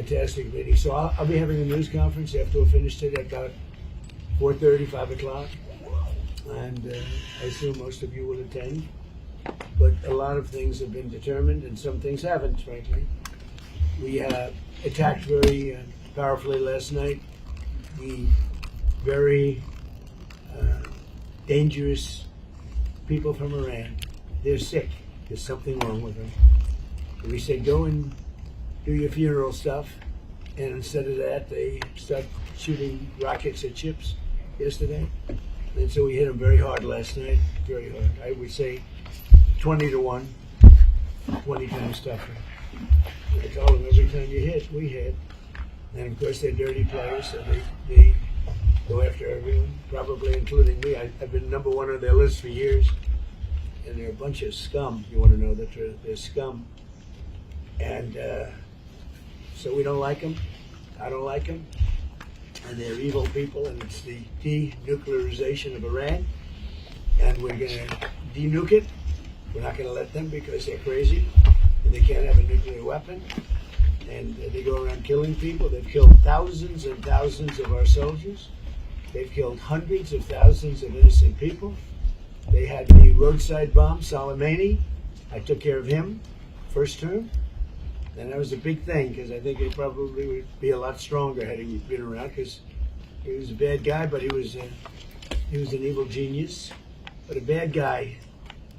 fantastic meeting. So I'll be having a news conference after we're finished today about 4:30, 5 o'clock. And I assume most of you will attend. But a lot of things have been determined and some things haven't, frankly. We attacked very powerfully last night the very dangerous people from Iran. They're sick. There's something wrong with them. And we said, go and do your funeral stuff. And instead of that, they start shooting rockets at ships yesterday. And so we hit them very hard last night, very hard. I would say 20 to 1, 20 times tougher. I told them every time you hit, we hit. And of course, they're dirty players, so they go after everyone, probably including me. I've been number one on their list for years. And they're a bunch of scum. You want to know the truth? They're scum. And so we don't like them. I don't like them. And they're evil people, and it's the denuclearization of Iran. And we're going to denuke it. We're not going to let them because they're crazy, and they can't have a nuclear weapon. And they go around killing people. They've killed thousands and thousands of our soldiers. They've killed hundreds of thousands of innocent people. They had the roadside bomb, Soleimani. I took care of him, first term. And that was a big thing, because I think he probably would be a lot stronger had he been around, because he was a bad guy, but he was an evil genius, but a bad guy.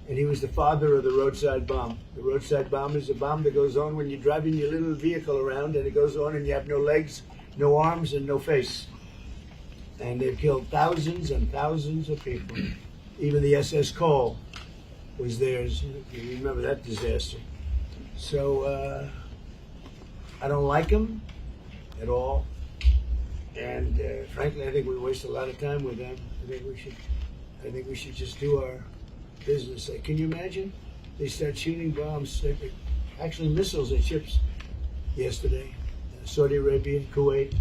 And he was the father of the roadside bomb. The roadside bomb is a bomb that goes on when you're driving your little vehicle around, and it goes on and you have no legs, no arms, and no face. And they've killed thousands and thousands of people. Even the SS Cole was theirs. You remember that disaster. So I don't like them at all. And frankly, I think we waste a lot of time with them. I think we should just do our business. Can you imagine? They start shooting bombs, actually missiles at ships yesterday. Saudi Arabia, Kuwait,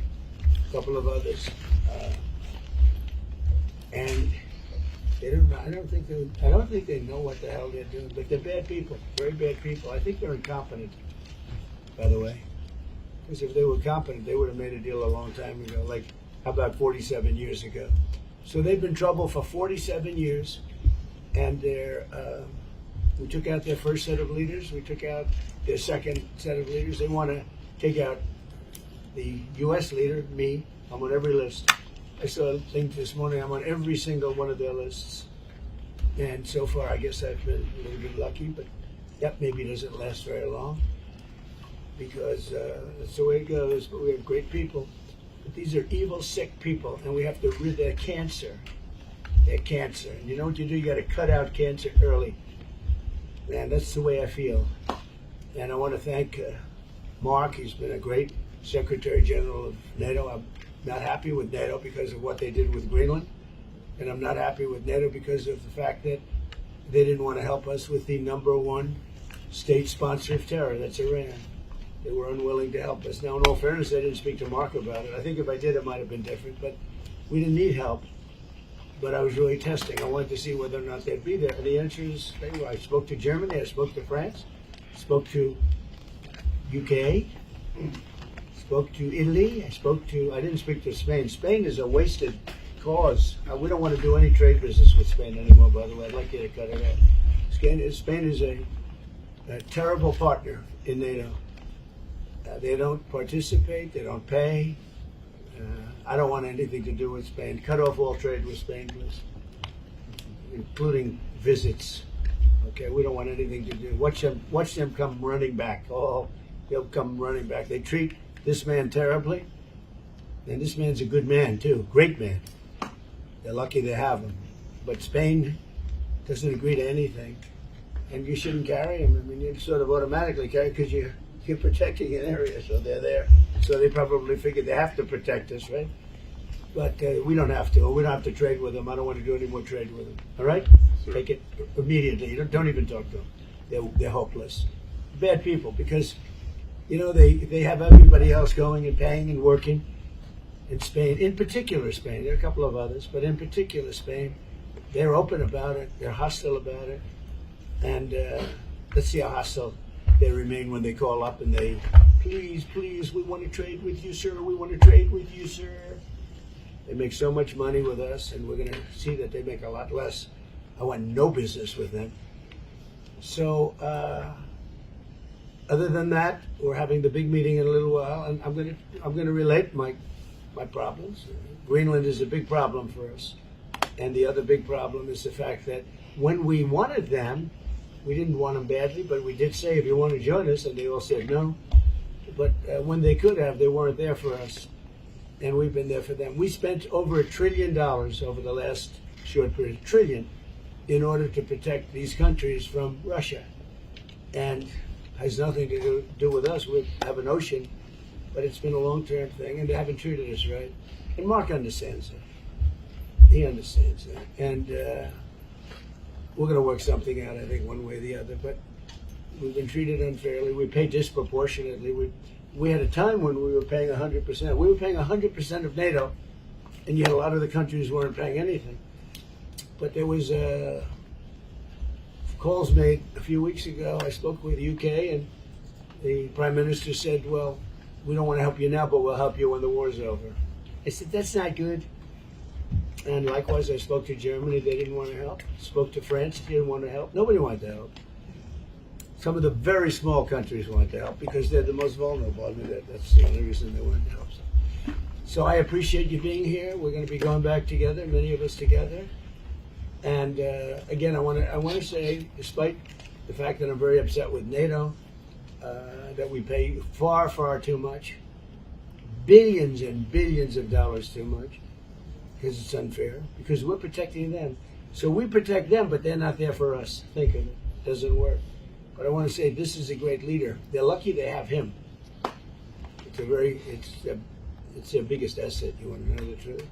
a couple of others. And I don't think they know what the hell they're doing. But they're bad people, very bad people. I think they're incompetent, by the way. Because if they were competent, they would have made a deal a long time ago. Like, how about 47 years ago? So they've been in trouble for 47 years, and we took out their first set of leaders. We took out their second set of leaders. They want to take out the U.S. leader, me. I'm on every list. I saw a thing this morning. I'm on every single one of their lists. And so far, I guess I've been a little bit lucky, but that maybe doesn't last very long, because that's the way it goes. But we have great people. But these are evil, sick people, and we have to rid their cancer. Their cancer. And you know what you do? You got to cut out cancer early. And that's the way I feel. And I want to thank Mark. He's been a great Secretary General of NATO. I'm not happy with NATO because of what they did with Greenland. And I'm not happy with NATO because of the fact that they didn't want to help us with the number one state sponsor of terror, that's Iran. They were unwilling to help us. Now, in all fairness, I didn't speak to Mark about it. I think if I did, it might have been different. But we didn't need help. But I was really testing. I wanted to see whether or not they'd be there. And the answer is, I spoke to Germany, I spoke to France, spoke to UK, spoke to Italy, I didn't speak to Spain. Spain is a wasted cause. We don't want to do any trade business with Spain anymore, by the way. I'd like you to cut it out. Spain is a terrible partner in NATO. They don't participate, they don't pay. I don't want anything to do with Spain. Cut off all trade with Spain, please, including visits. Okay, we don't want anything to do. Watch them come running back. Oh, they'll come running back. They treat this man terribly, and this man's a good man too, great man. They're lucky they have him. But Spain doesn't agree to anything, and you shouldn't carry him. I mean, you sort of automatically carry because you're protecting an area, so they're there. So they probably figured they have to protect us, right? But we don't have to. We don't have to trade with them. I don't want to do any more trade with them. All right? Sure. Take it immediately. You don't even talk to them. They're hopeless. Bad people, because, you know, they have everybody else going and paying and working in Spain. In particular, Spain. There are a couple of others, but in particular, Spain. They're open about it. They're hostile about it. And let's see how hostile they remain when they call up and they please, please, we want to trade with you, sir. We want to trade with you, sir. They make so much money with us, and we're going to see that they make a lot less. I want no business with them. So, other than that, we're having the big meeting in a little while, and I'm going to relate my problems. Greenland is a big problem for us, and the other big problem is the fact that when we wanted them, we didn't want them badly, but we did say, if you want to join us, and they all said no. But when they could have, they weren't there for us, and we've been there for them. We spent over $1 trillion over the last short period, trillion, in order to protect these countries from Russia, and has nothing to do with us. We have an ocean, but it's been a long-term thing, and they haven't treated us right. And Mark understands that. He understands that, and we're going to work something out, I think, one way or the other. But we've been treated unfairly. We pay disproportionately. We had a time when we were paying 100%. We were paying 100% of NATO, and yet a lot of the countries weren't paying anything. But there was calls made a few weeks ago. I spoke with the UK, and the Prime Minister said, well, we don't want to help you now, but we'll help you when the war's over. I said, that's not good. And likewise, I spoke to Germany. They didn't want to help. Spoke to France. They didn't want to help. Nobody wanted to help. Some of the very small countries wanted to help because they're the most vulnerable. I mean, that's the only reason they wanted to help. So I appreciate you being here. We're going to be going back together, many of us together. And again, I want to say, despite the fact that I'm very upset with NATO, that we pay far, far too much, billions and billions of dollars too much, because it's unfair, because we're protecting them. So we protect them, but they're not there for us. Think of it. It doesn't work. But I want to say this is a great leader. They're lucky they have him. It's their biggest asset, you want to know the truth.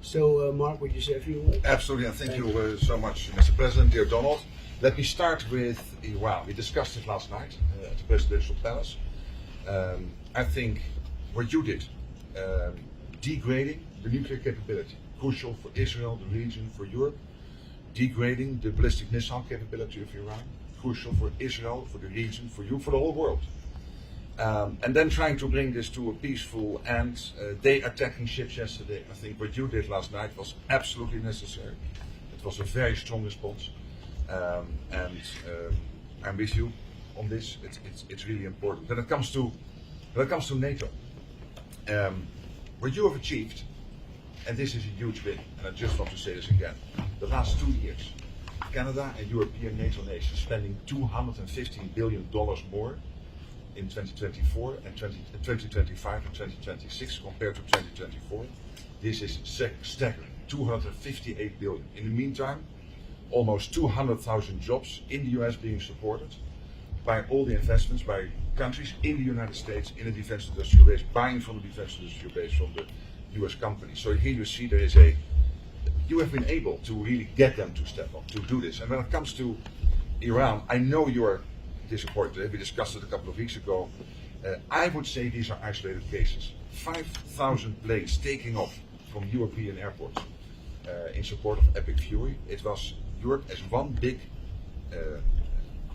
So, Mark, would you say a few words? Absolutely, and thank you so much, Mr. President, dear Donald. Let me start with Iran. We discussed it last night at the Presidential Palace. I think what you did, degrading the nuclear capability, crucial for Israel, the region, for Europe, degrading the ballistic missile capability of Iran, crucial for Israel, for the region, for you, for the whole world. And then trying to bring this to a peaceful end. They attacking ships yesterday. I think what you did last night was absolutely necessary. It was a very strong response, and I'm with you on this. It's really important. When it comes to NATO, what you have achieved, and this is a huge win. And I just want to say this again: the last 2 years, Canada and European NATO nations spending $215 billion more in 2024 and 2025 and 2026 compared to 2024. This is staggering, 258 billion. In the meantime, almost 200,000 jobs in the US being supported by all the investments by countries in the United States in the defense industrial base, buying from the defense industrial base from the US companies. So here you see you have been able to really get them to step up, to do this. And when it comes to Iran, I know you're disappointed. We discussed it a couple of weeks ago. I would say these are isolated cases. 5,000 planes taking off from European airports in support of Epic Fury. It was Europe as one big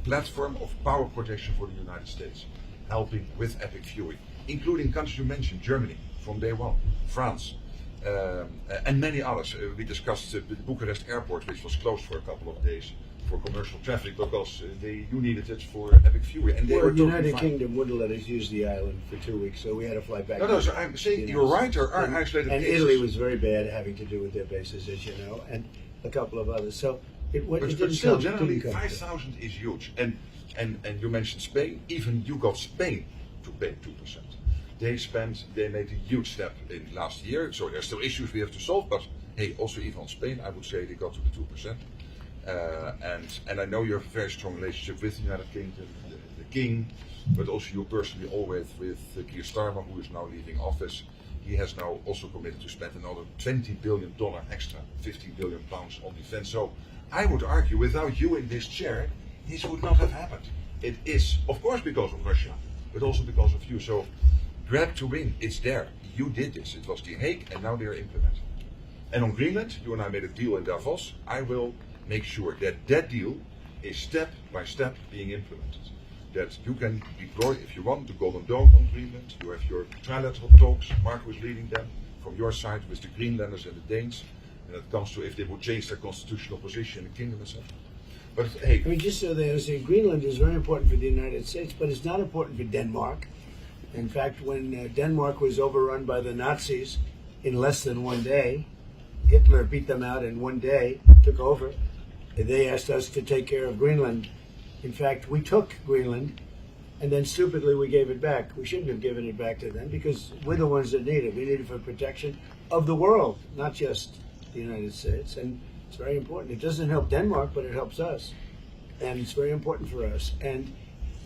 platform of power projection for the United States, helping with Epic Fury, including countries you mentioned, Germany from day one, France, and many others. We discussed the Bucharest airport, which was closed for a couple of days for commercial traffic because you needed it for Epic Fury. And they were the United Kingdom wouldn't let us use the island for 2 weeks, so we had to fly back. No, so I'm saying you're right, there are isolated and cases. Italy was very bad having to do with their bases, as you know, and a couple of others. So but still, generally 5,000 is huge. And you mentioned Spain. Even you got Spain to pay 2%. They made a huge step in last year. So there's still issues we have to solve, but hey, also even on Spain, I would say they got to the 2%. And I know you have a very strong relationship with the United Kingdom, the King, but also you personally always with Keir Starmer, who is now leaving office. He has now also committed to spend another $20 billion extra, 50 billion pounds on defense. So I would argue, without you in this chair, this would not have happened. It is, of course, because of Russia, but also because of you. So grab to win, it's there. You did this. It was The Hague, and now they are implementing. And on Greenland, you and I made a deal in Davos. I will make sure that that deal is step by step being implemented. that you can deploy, if you want, the Golden Dome on Greenland. You have your trilateral talks, Marco is leading them, from your side with the Greenlanders and the Danes. And it comes to if they would change their constitutional position in the kingdom and so. But hey, I mean, just so they understand, Greenland is very important for the United States, but it's not important for Denmark. In fact, when Denmark was overrun by the Nazis in less than one day, Hitler beat them out in one day, took over. They asked us to take care of Greenland. In fact, we took Greenland, and then stupidly we gave it back. We shouldn't have given it back to them because we're the ones that need it. We need it for protection of the world, not just the United States. And it's very important. It doesn't help Denmark, but it helps us. And it's very important for us. And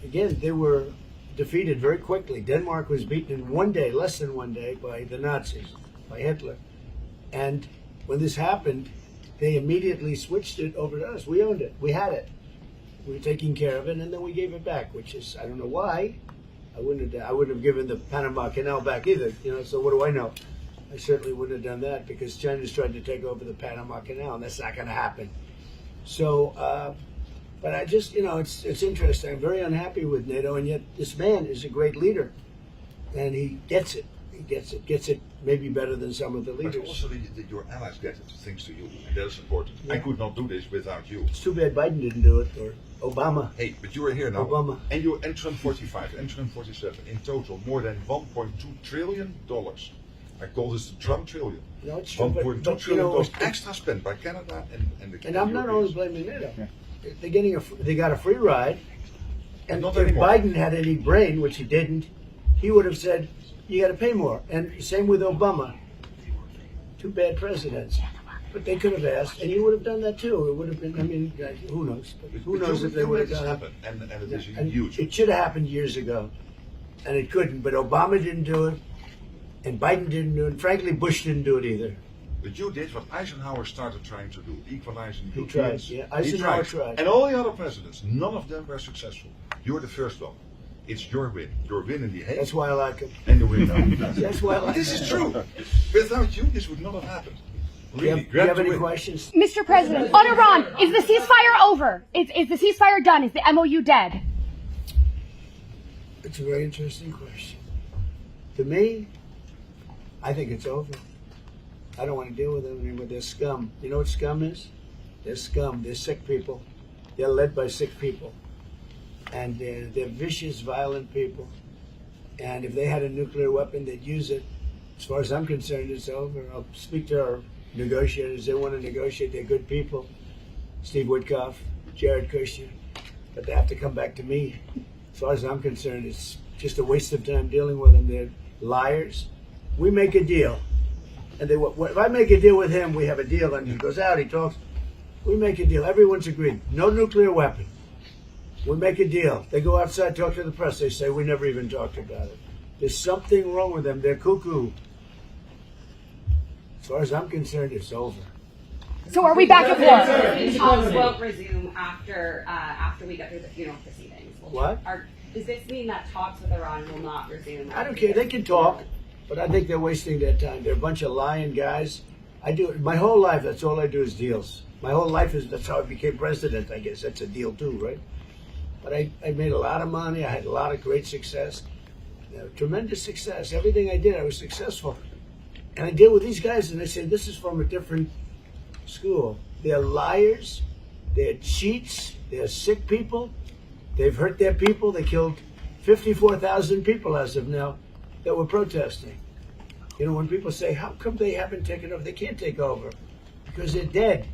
again, they were defeated very quickly. Denmark was beaten in one day, less than one day, by the Nazis, by Hitler. And when this happened, they immediately switched it over to us. We owned it. We had it. We were taking care of it, and then we gave it back, which is, I don't know why. I wouldn't have given the Panama Canal back either. So what do I know? I certainly wouldn't have done that because China's tried to take over the Panama Canal, and that's not going to happen. So, but I just, it's interesting. I'm very unhappy with NATO, and yet this man is a great leader, and he gets it. He gets it maybe better than some of the leaders. But also your allies get it, thanks to you, and that is important. Yeah. I could not do this without you. It's too bad Biden didn't do it, or Obama. Hey, but you are here now. Obama. And you're Trump 45, and Trump 47. In total, more than $1.2 trillion. I call this the Trump trillion. No, it's true. $1.2 trillion extra spent by Canada and the And I'm not only blaming NATO. Yeah. They got a free ride. And not if anymore. Biden had any brain, which he didn't, he would have said, you got to pay more. And same with Obama. Two bad presidents. But they could have asked, and he would have done that too. It would have been, who knows? Who knows if they would have done it. And it is huge. It should have happened years ago. And it couldn't. But Obama didn't do it. And Biden didn't do it. And frankly, Bush didn't do it either. But you did what Eisenhower started trying to do, equalizing He tried, yeah. Eisenhower tried. And all the other presidents, none of them were successful. You're the first one. It's your win. Your win in the Hague. That's why I like him. And the win now. That's why I like him. This is true. Without you, this would not have happened. Really, do you have any questions? Mr. President, on Iran, is the ceasefire over? Is the ceasefire done? Is the MOU dead? It's a very interesting question. To me, I think it's over. I don't want to deal with them anymore. They're scum. You know what scum is? They're scum. They're sick people. They're led by sick people. And they're vicious, violent people. And if they had a nuclear weapon, they'd use it. As far as I'm concerned, it's over. I'll speak to our negotiators. They want to negotiate. They're good people. Steve Witkoff, Jared Kushner. But they have to come back to me. As far as I'm concerned, it's just a waste of time dealing with them. They're liars. We make a deal. And if I make a deal with him, we have a deal. And he goes out, he talks. We make a deal. Everyone's agreed. No nuclear weapon. We make a deal. They go outside, talk to the press. They say, we never even talked about it. There's something wrong with them. They're cuckoo. As far as I'm concerned, it's over. So are we back at war? Talks won't resume after we get through the funeral proceedings. What? Does this mean that talks with Iran will not resume? I don't care. They can talk, but I think they're wasting their time. They're a bunch of lying guys. I do my whole life. That's all I do is deals. My whole life that's how I became president. I guess that's a deal too, right? But I made a lot of money. I had a lot of great success, tremendous success. Everything I did, I was successful. And I deal with these guys, and they say this is from a different school. They're liars. They're cheats. They're sick people. They've hurt their people. They killed 54,000 people as of now that were protesting. You know, when people say, how come they haven't taken over? They can't take over because they're dead.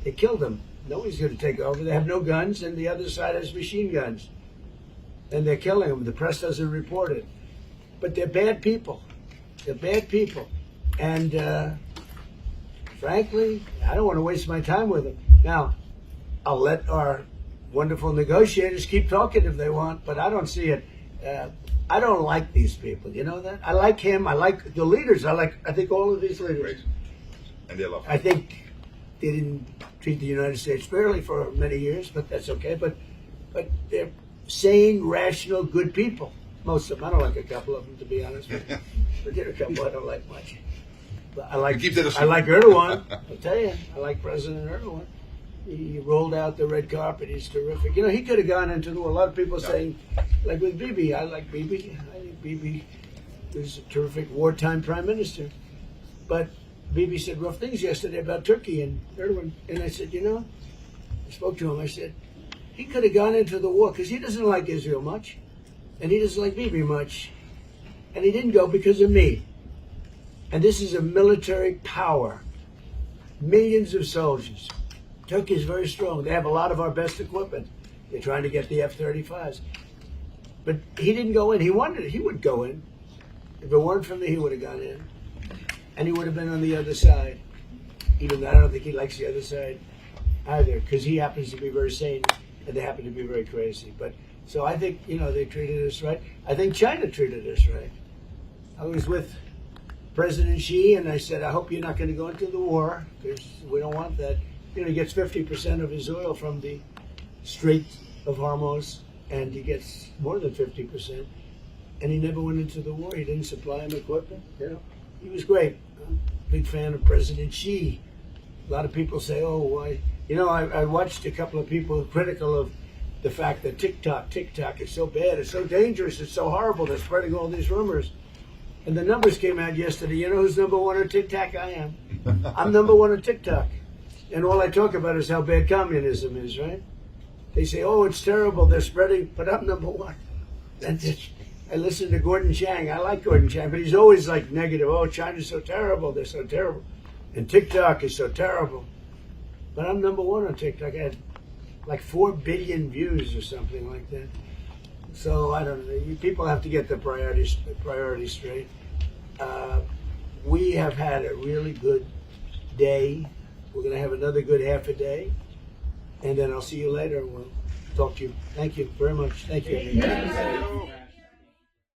They killed them. Nobody's going to take over. They have no guns, and the other side has machine guns. And they're killing them. The press doesn't report it. But they're bad people. They're bad people. And frankly, I don't want to waste my time with them. Now, I'll let our wonderful negotiators keep talking if they want, but I don't see it. I don't like these people. You know that? I like him. I like the leaders. I think all of these leaders. Great. And they love I think they didn't treat the United States fairly for many years, but that's okay. But they're sane, rational, good people. Most of them. I don't like a couple of them, to be honest with you. But there are a couple I don't like much. But I like Erdogan. I'll tell you, I like President Erdogan. He rolled out the red carpet. He's terrific. You know, he could have gone into the war. A lot of people saying, like with Bibi, I like Bibi. I think Bibi was a terrific wartime prime minister. But Bibi said rough things yesterday about Turkey and Erdogan. And I said, you know, I spoke to him. I said, he could have gone into the war because he doesn't like Israel much. And he doesn't like Bibi much. And he didn't go because of me. And this is a military power. Millions of soldiers. Turkey is very strong. They have a lot of our best equipment. They're trying to get the F-35s. But he didn't go in. He wanted. He would go in. If it weren't for me, he would have gone in. And he would have been on the other side. Even though I don't think he likes the other side either, because he happens to be very sane and they happen to be very crazy. But so I think, you know, they treated us right. I think China treated us right. I was with President Xi and I said, I hope you're not going to go into the war because we don't want that. You know, he gets 50% of his oil from the Strait of Hormuz, and he gets more than 50%. And he never went into the war. He didn't supply him equipment. You know, he was great. I'm a big fan of President Xi. A lot of people say, "Oh, why?" You know, I watched a couple of people critical of the fact that TikTok is so bad, it's so dangerous, it's so horrible. They're spreading all these rumors. And the numbers came out yesterday. You know who's number one on TikTok? I am. I'm number one on TikTok. And all I talk about is how bad communism is, right? They say, oh, it's terrible, they're spreading, but I'm number one. And I listen to Gordon Chang. I like Gordon Chang, but he's always like negative. Oh, China's so terrible, they're so terrible. And TikTok is so terrible. But I'm number one on TikTok. I had like 4 billion views or something like that. So I don't know. People have to get the priorities straight. We have had a really good day. We're going to have another good half a day. And then I'll see you later. We'll talk to you. Thank you very much. Thank you.